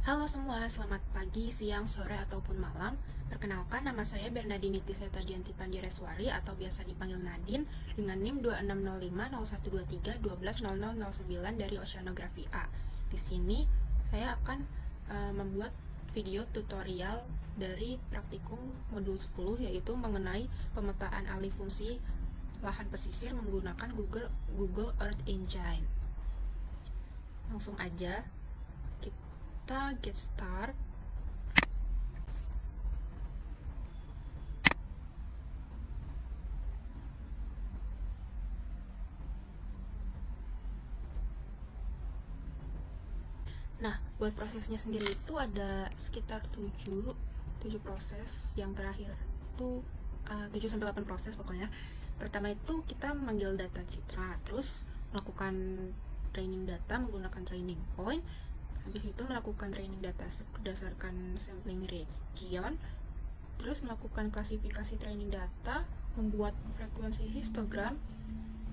Halo semua, selamat pagi, siang, sore, ataupun malam. Perkenalkan, nama saya Bernadini Tiseta Dianti Pandireswari atau biasa dipanggil Nadine dengan NIM 26050123120009 dari Oceanografi A. Di sini saya akan membuat video tutorial dari praktikum modul 10 yaitu mengenai pemetaan alih fungsi lahan pesisir menggunakan Google Earth Engine. Langsung aja kita get start. Nah, buat prosesnya sendiri itu ada sekitar 7 proses. Yang terakhir itu 7-8 proses pokoknya. Pertama itu kita memanggil data citra, terus melakukan training data menggunakan training point. Habis itu melakukan training data berdasarkan sampling region, terus melakukan klasifikasi training data, membuat frekuensi histogram,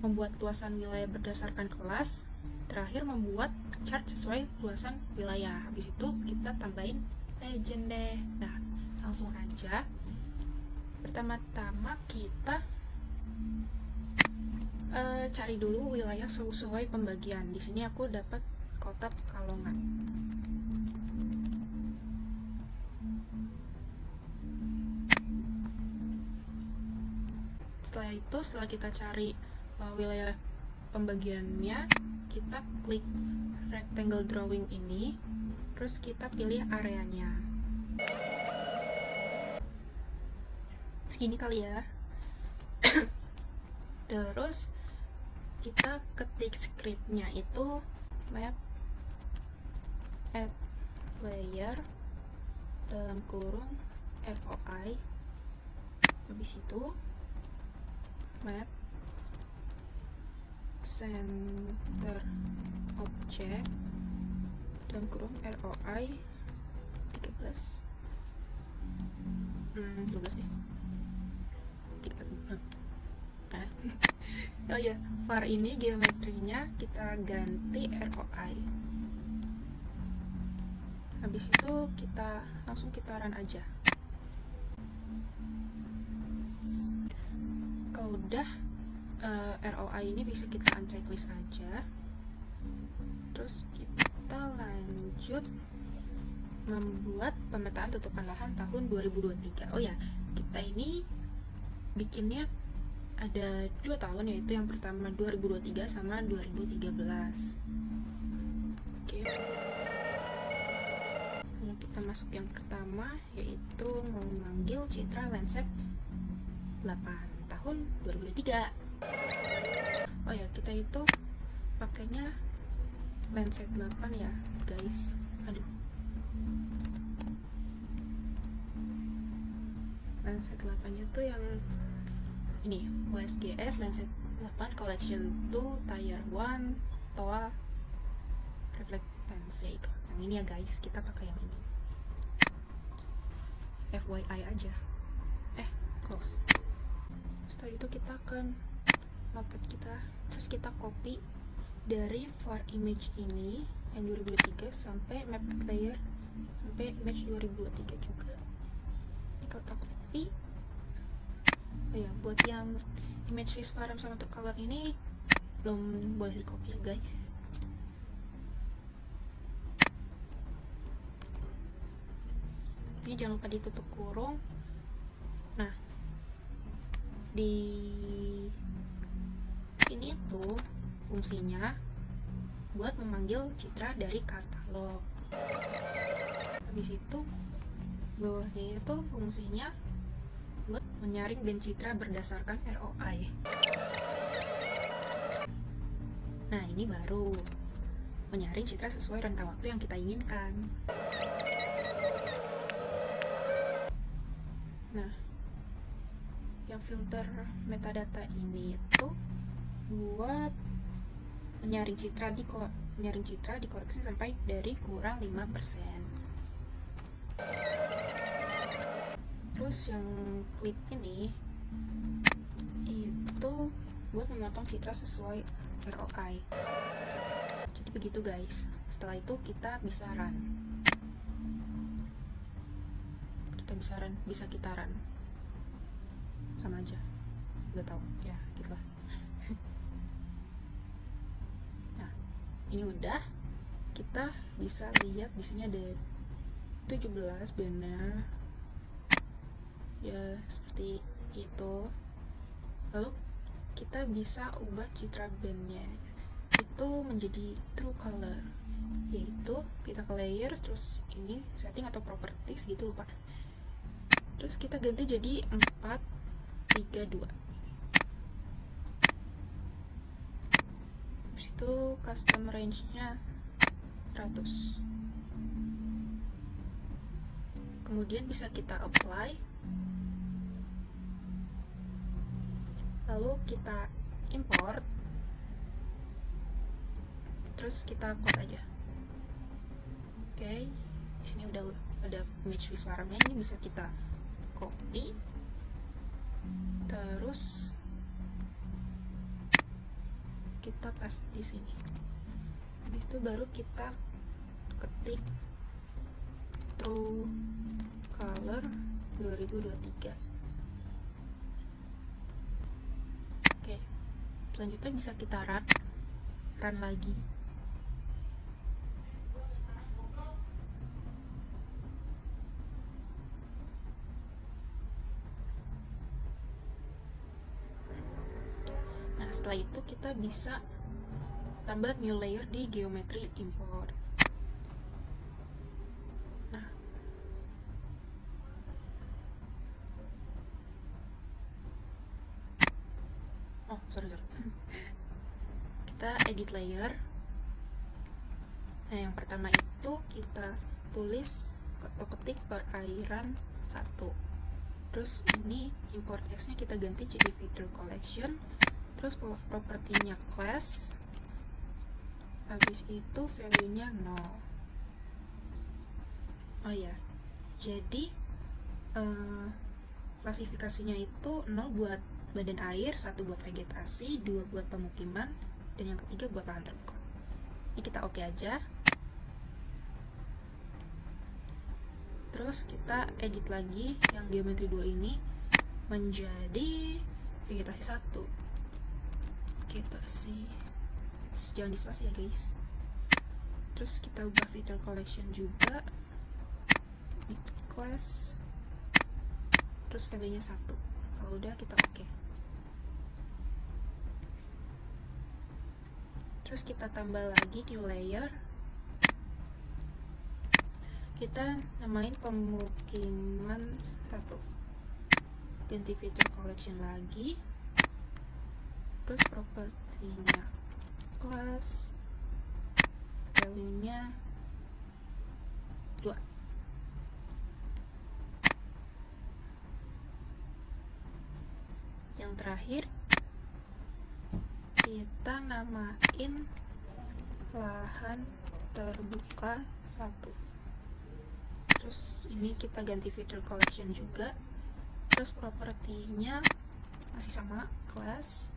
membuat luasan wilayah berdasarkan kelas, terakhir membuat chart sesuai luasan wilayah. Habis itu kita tambahin legend deh. Nah, langsung aja. Pertama-tama kita cari dulu wilayah sesuai pembagian. Di sini aku dapat kota Pekalongan. Setelah kita cari wilayah pembagiannya, kita klik rectangle drawing ini, terus kita pilih areanya. Segini kali ya. Terus kita ketik scriptnya itu map add layer dalam kurung FOI. Habis itu map center object dalam kurung ROI 13 12 deh. Oh ya, var ini geometrinya kita ganti ROI. Habis itu langsung kita run aja. Kalau udah ROI ini bisa kita unchecklist aja. Terus kita lanjut membuat pemetaan tutupan lahan tahun 2023. Oh ya, kita ini bikinnya ada 2 tahun, yaitu yang pertama 2023 sama 2013. Oke. Lalu kita masuk yang pertama, yaitu memanggil citra Landsat 8 tahun 2023. Oh ya, kita itu pakainya Landsat 8 ya guys. Aduh, Landsat 8 nya tuh yang ini, USGS Landsat 8 Collection 2 Tier 1 TOA Reflectance, ya itu yang ini ya guys, kita pakai yang ini. FYI aja. Close. Setelah itu kita akan notepad kita, terus kita copy dari var image ini yang 2023 sampai map add layer sampai image 2023 juga. Ini kita copy. Oh ya, buat yang image transparent sama color ini belum boleh di copy ya guys. Ini jangan lupa ditutup kurung. Nah, di sini itu fungsinya buat memanggil citra dari katalog. Habis itu bawahnya itu fungsinya buat menyaring band citra berdasarkan ROI. Nah, ini baru menyaring citra sesuai rentang waktu yang kita inginkan. Nah, yang filter metadata ini itu buat menyaring citra dikoreksi sampai dari kurang 5%. Terus yang klip ini itu buat memotong citra sesuai ROI. Jadi begitu guys. Setelah itu kita bisa run. kita bisa kita run, sama aja, nggak tahu ya gitulah. Nah ini udah, kita bisa lihat di sini ada 17 bandnya ya, seperti itu. Lalu kita bisa ubah citra bandnya itu menjadi true color, yaitu kita ke layer, terus ini setting atau properties gitu, lupa, terus kita ganti jadi 4, 3, 2. Habis itu custom range nya 100. Kemudian bisa kita apply, lalu kita import, terus kita close aja. Oke, di sini udah ada image visualnya, ini bisa kita copy, terus kita paste di sini. Habis itu baru kita ketik true color 2023. Oke, selanjutnya bisa kita run lagi. Nah setelah itu kita bisa tambah new layer di geometry import. Nah sorry kita edit layer. Nah yang pertama itu kita tulis atau ketik perairan 1, terus ini import s nya kita ganti jadi feature collection, terus propertinya class, habis itu value nya 0. Oh ya, jadi klasifikasinya itu 0 buat badan air, 1 buat vegetasi, 2 buat pemukiman, dan yang ketiga buat lahan terbuka. Ini kita oke aja. Terus kita edit lagi yang geometri 2 ini menjadi vegetasi 1. Vegetasi, jangan dispasi ya guys. Terus kita ubah feature collection juga, class, terus value nya 1. Kalau udah kita oke. Terus kita tambah lagi new layer, kita namain pemukiman 1, ganti feature collection lagi, terus propertinya class, value nya 2. Yang terakhir kita namain lahan terbuka 1. Terus ini kita ganti feature collection juga, terus propertinya masih sama, class,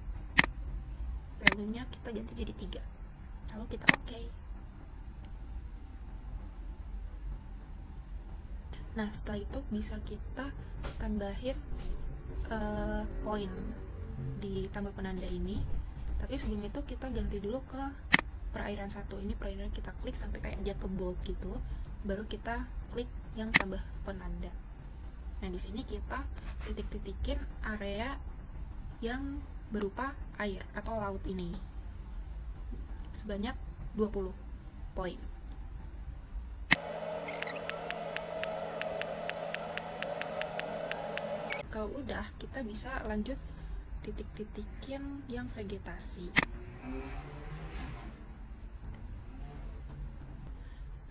value nya kita ganti jadi 3, lalu kita oke. Nah setelah itu bisa kita tambahin poin di tambah penanda ini, tapi sebelum itu kita ganti dulu ke perairan 1. Ini perairan kita klik sampai kayak dia ke bold gitu, baru kita klik yang tambah penanda. Nah di sini kita titik-titikin area yang berupa air atau laut ini sebanyak 20 poin. Kalau udah, kita bisa lanjut titik-titikin yang vegetasi.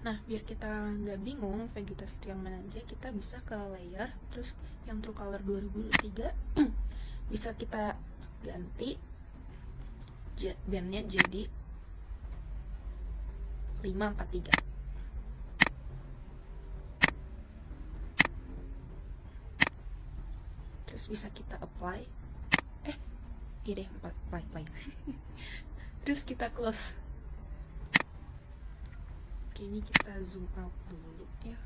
Nah, biar kita nggak bingung vegetasi itu yang mana aja, kita bisa ke layer, terus yang true color 2003 bisa kita ganti bandnya jadi 543. Terus bisa kita apply, iya deh, apply. Terus kita close. Oke, ini kita zoom out dulu ya.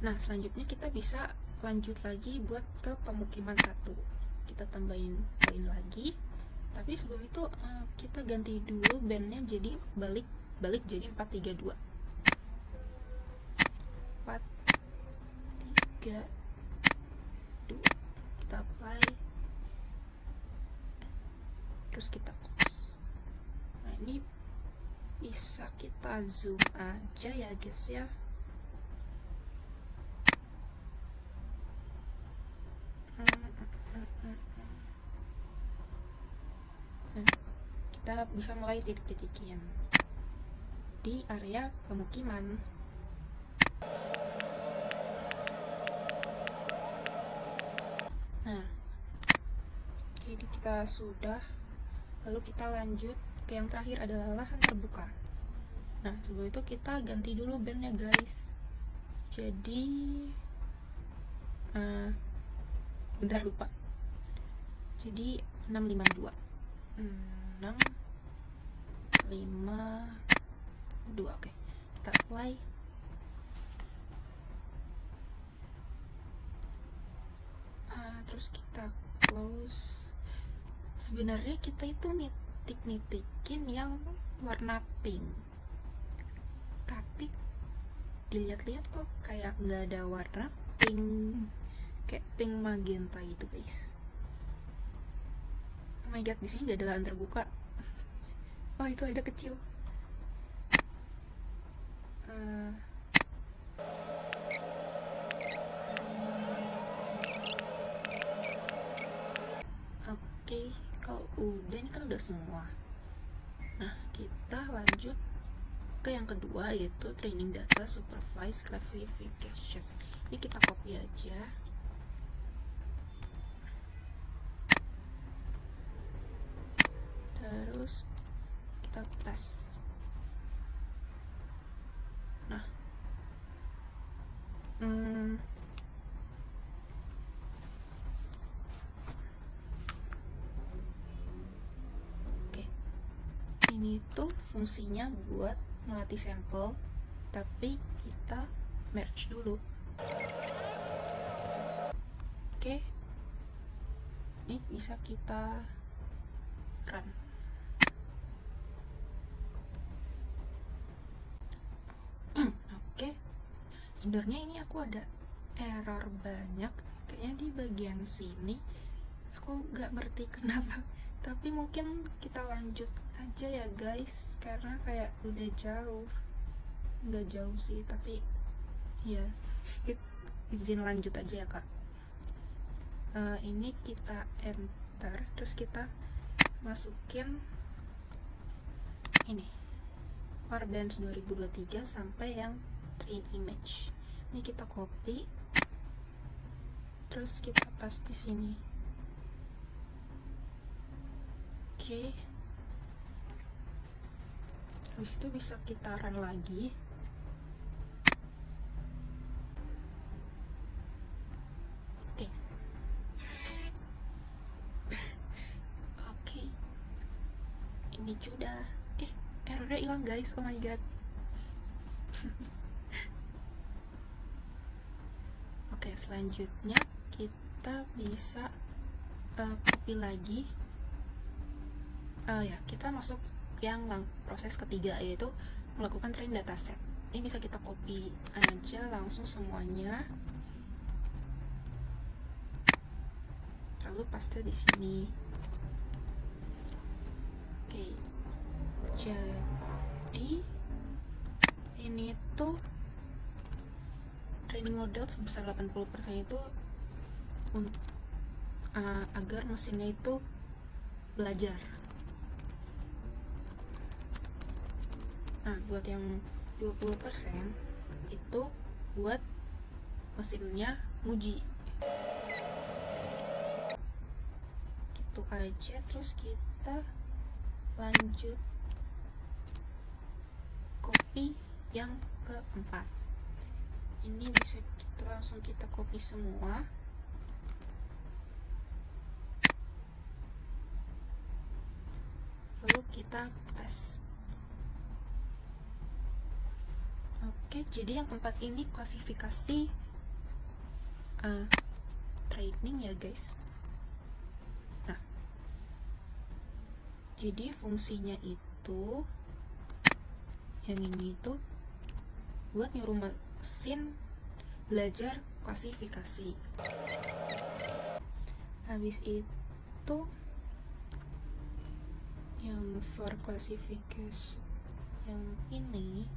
Nah, selanjutnya kita bisa lanjut lagi buat ke pemukiman 1. Kita tambahin poin lagi. Tapi sebelum itu kita ganti dulu bandnya jadi balik jadi 432. 432. Kita apply. Terus kita close. Nah, ini bisa kita zoom aja ya guys ya. Nah, kita bisa mulai titik-titikin di area pemukiman. Nah, jadi kita sudah, lalu kita lanjut ke yang terakhir adalah lahan terbuka. Nah, sebelum itu kita ganti dulu bandnya guys. Jadi bentar lupa. Jadi 652. 652. Oke. Kita apply. Terus kita close. Sebenarnya kita itu nitik-nitikin yang warna pink, tapi dilihat-lihat kok kayak nggak ada warna pink, kayak pink magenta gitu guys. Oh my god, di sini nggak ada lahan terbuka. Oh, itu ada kecil. Oke, kalau udah, ini kan udah semua. Nah, kita lanjut ke yang kedua, yaitu training data supervised classification. Ini kita copy aja. Terus kita paste. Nah, oke. Ini tuh fungsinya buat melatih sampel, tapi kita merge dulu. Oke. Ini bisa kita run. Oke. Sebenarnya ini aku ada error banyak, kayaknya di bagian sini. Aku nggak ngerti kenapa. Tapi mungkin kita lanjut aja ya guys, karena kayak udah jauh. Nggak jauh sih, tapi ya izin lanjut aja ya kak. Ini kita enter, terus kita masukin ini Warband 2023 sampai yang train image. Ini kita copy, terus kita paste di sini. Oke. Habis itu bisa kita run lagi. Oke. Oke. Ini sudah. Errornya hilang guys. Oh my god. Oke, selanjutnya kita bisa copy lagi. Ya, kita masuk yang proses ketiga, yaitu melakukan train dataset. Ini bisa kita copy aja langsung semuanya, lalu paste di sini. Oke, jadi ini tuh training model sebesar 80% itu agar mesinnya itu belajar. Nah, buat yang 20% itu buat mesinnya nguji. Gitu aja. Terus kita lanjut copy yang keempat. Ini bisa kita langsung copy semua. Lalu kita paste. Oke, jadi yang keempat ini klasifikasi training ya guys. Nah, jadi fungsinya itu yang ini itu buat nyuruh mesin belajar klasifikasi. Habis itu yang for classification yang ini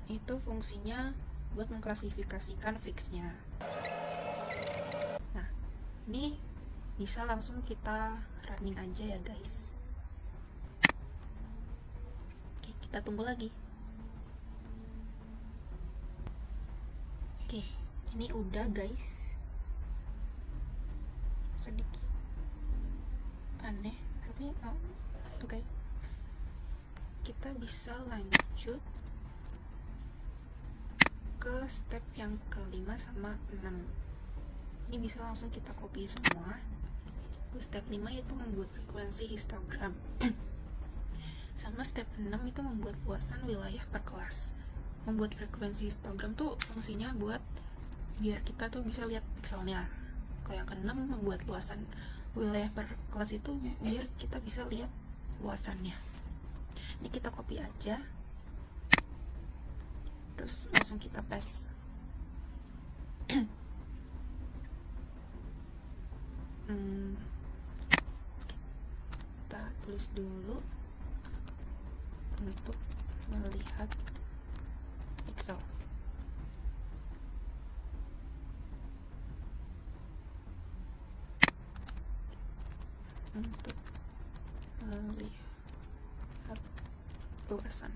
itu fungsinya buat mengklasifikasikan fixnya. Nah, ini bisa langsung kita running aja ya guys. Oke, kita tunggu lagi. Oke, ini udah guys. Sedikit aneh, tapi oke. Kita bisa lanjut ke step yang kelima sama 6. Ini bisa langsung kita copy semua. Step 5 itu membuat frekuensi histogram. Sama step 6 itu membuat luasan wilayah per kelas. Membuat frekuensi histogram tuh fungsinya buat biar kita tuh bisa lihat pixelnya. Kalau yang ke-6 membuat luasan wilayah per kelas itu biar kita bisa lihat luasannya. Ini kita copy aja, terus langsung kita paste. Kita tulis dulu untuk melihat pixel. Untuk melihat luasan.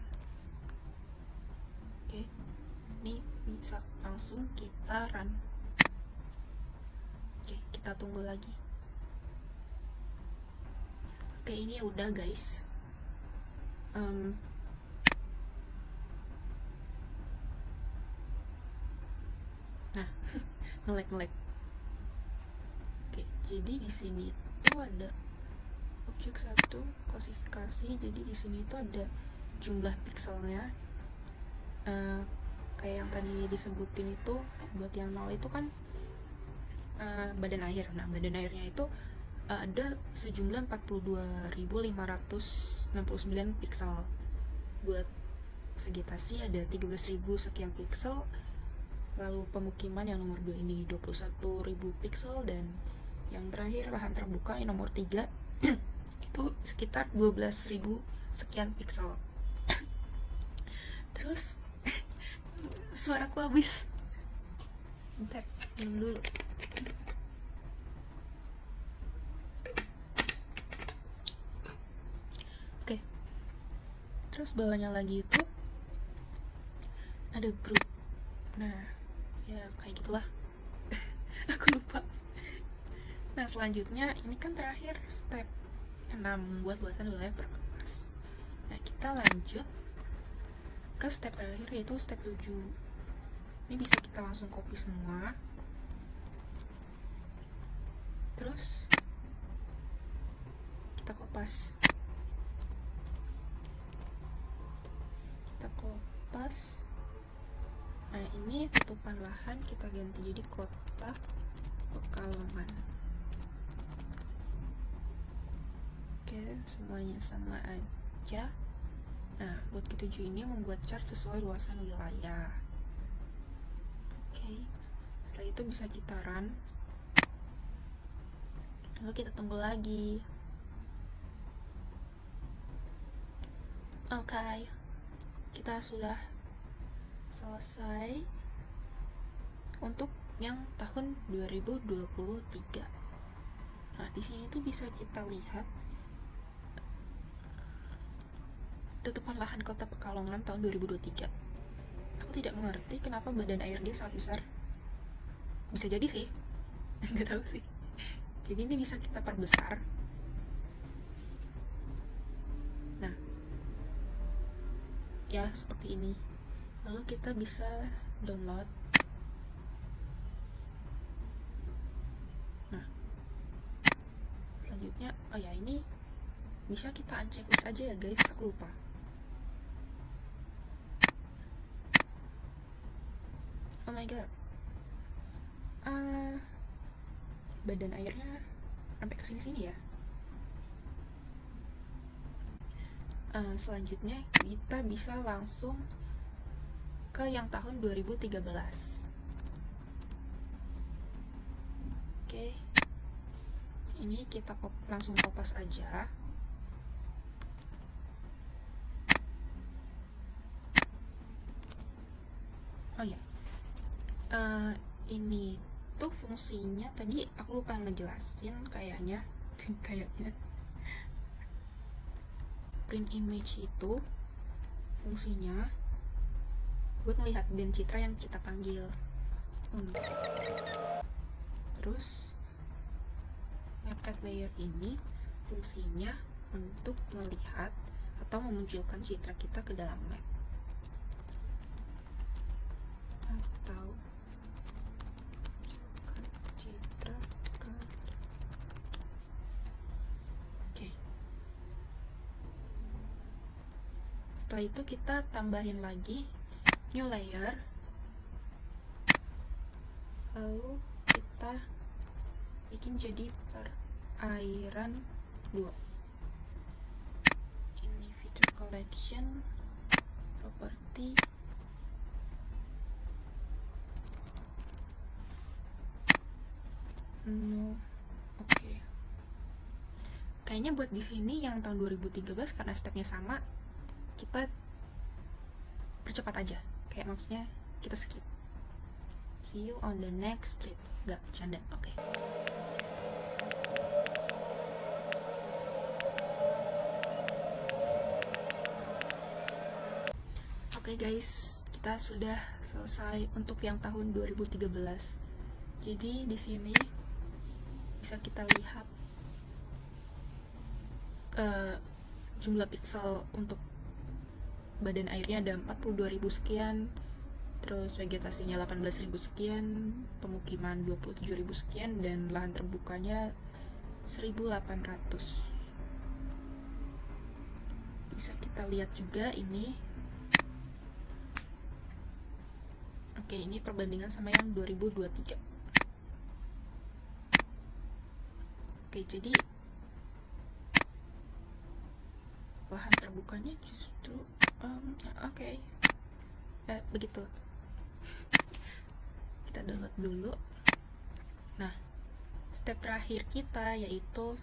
Oke, ini bisa langsung kita run. Oke, kita tunggu lagi. Oke, ini udah guys. Nah, ngelek. Oke, jadi di sini tuh ada objek 1 klasifikasi. Jadi di sini tuh ada jumlah pixelnya. Kayak yang tadi disebutin itu, buat yang 0 itu kan badan air. Nah, badan airnya itu ada sejumlah 42.569 pixel. Buat vegetasi ada 13.000 sekian pixel. Lalu pemukiman yang nomor 2 ini 21.000 pixel, dan yang terakhir lahan terbuka yang nomor 3 itu sekitar 12.000 sekian pixel. Terus suaraku habis. Bentar, minum dulu. Oke. Terus bawahnya lagi itu ada grup. Nah, ya kayak gitulah. Aku lupa. Nah, selanjutnya ini kan terakhir step 6 buat luasan wilayah per kelas. Nah, kita lanjut ke step terakhir, yaitu step 7. Ini bisa kita langsung copy semua. Terus kita kopas. Nah, ini tutupan lahan kita ganti jadi kotak Pekalongan. Oke, semuanya sama aja. Nah, buat ketujuh ini membuat chart sesuai luasan wilayah. Oke, setelah itu bisa kita run. Lalu kita tunggu lagi. Oke, kita sudah selesai untuk yang tahun 2023. Nah, di sini tuh bisa kita lihat tutupan lahan kota Pekalongan tahun 2023. Aku tidak mengerti kenapa badan air dia sangat besar. Bisa jadi sih, nggak tahu sih. Jadi ini bisa kita perbesar. Nah, ya seperti ini. Lalu kita bisa download. Nah, selanjutnya, oh ya, ini bisa kita unchecklist aja ya guys, aku lupa. Oh my god, badan airnya sampai ke sini-sini ya. Selanjutnya kita bisa langsung ke yang tahun 2013. Oke, ini kita langsung kopas aja. Oh ya, ini tuh fungsinya tadi aku lupa ngejelasin kayaknya. Print image itu fungsinya buat melihat band citra yang kita panggil. Terus map add layer ini fungsinya untuk melihat atau memunculkan citra kita ke dalam map, atau citra ke setelah itu kita tambahin lagi new layer, lalu kita bikin jadi perairan 2. Ini feature collection, property, no. Oke. Kayaknya buat di sini yang tahun 2013 karena stepnya sama, kita percepat aja, kayak maksudnya kita skip. See you on the next trip. Gak, canda. Oke. Oke guys, kita sudah selesai untuk yang tahun 2013. Jadi di sini bisa kita lihat jumlah pixel untuk badan airnya ada 42.000 sekian, terus vegetasinya 18.000 sekian, pemukiman 27.000 sekian, dan lahan terbukanya 1.800. Bisa kita lihat juga ini. Oke, ini perbandingan sama yang 2023. Oke, jadi lahan terbukanya justru begitu. Kita download dulu. Nah, step terakhir kita yaitu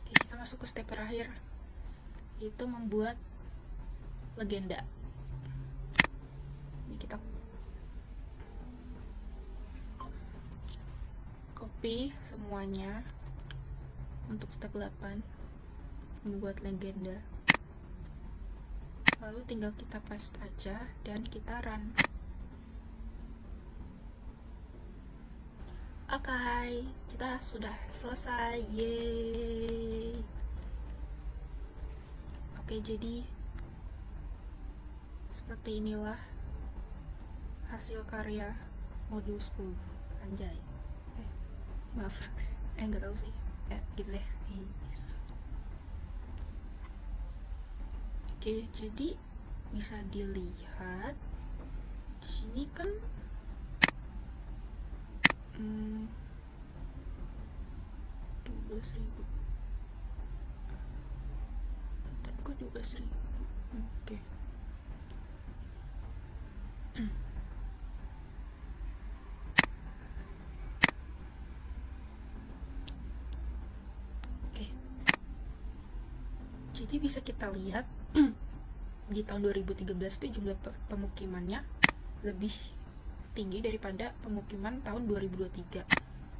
kita masuk ke step terakhir, yaitu membuat legenda. Ini kita copy semuanya untuk step 8, membuat legenda. Lalu tinggal kita paste aja dan kita run. Oke, kita sudah selesai. Yeay. Oke, jadi seperti inilah hasil karya modul 10. Anjay. Maaf, nggak tahu sih. Gitu deh. Oke, jadi bisa dilihat di sini kan 12.000. Tapi kok 12.000? Oke. Jadi bisa kita lihat di tahun 2013 itu jumlah pemukimannya lebih tinggi daripada pemukiman tahun 2023,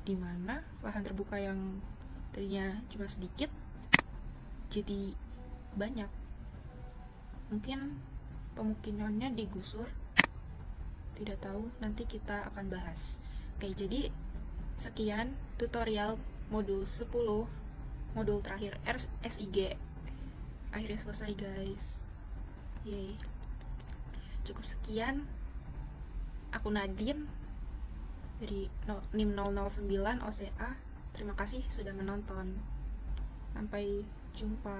dimana lahan terbuka yang tadinya cuma sedikit jadi banyak. Mungkin pemukimannya digusur, tidak tahu, nanti kita akan bahas. Oke, jadi sekian tutorial modul 10, modul terakhir SIG. Akhirnya selesai guys. Yeay. Cukup sekian. Aku Nadine dari NIM 009 OCA. Terima kasih sudah menonton. Sampai jumpa.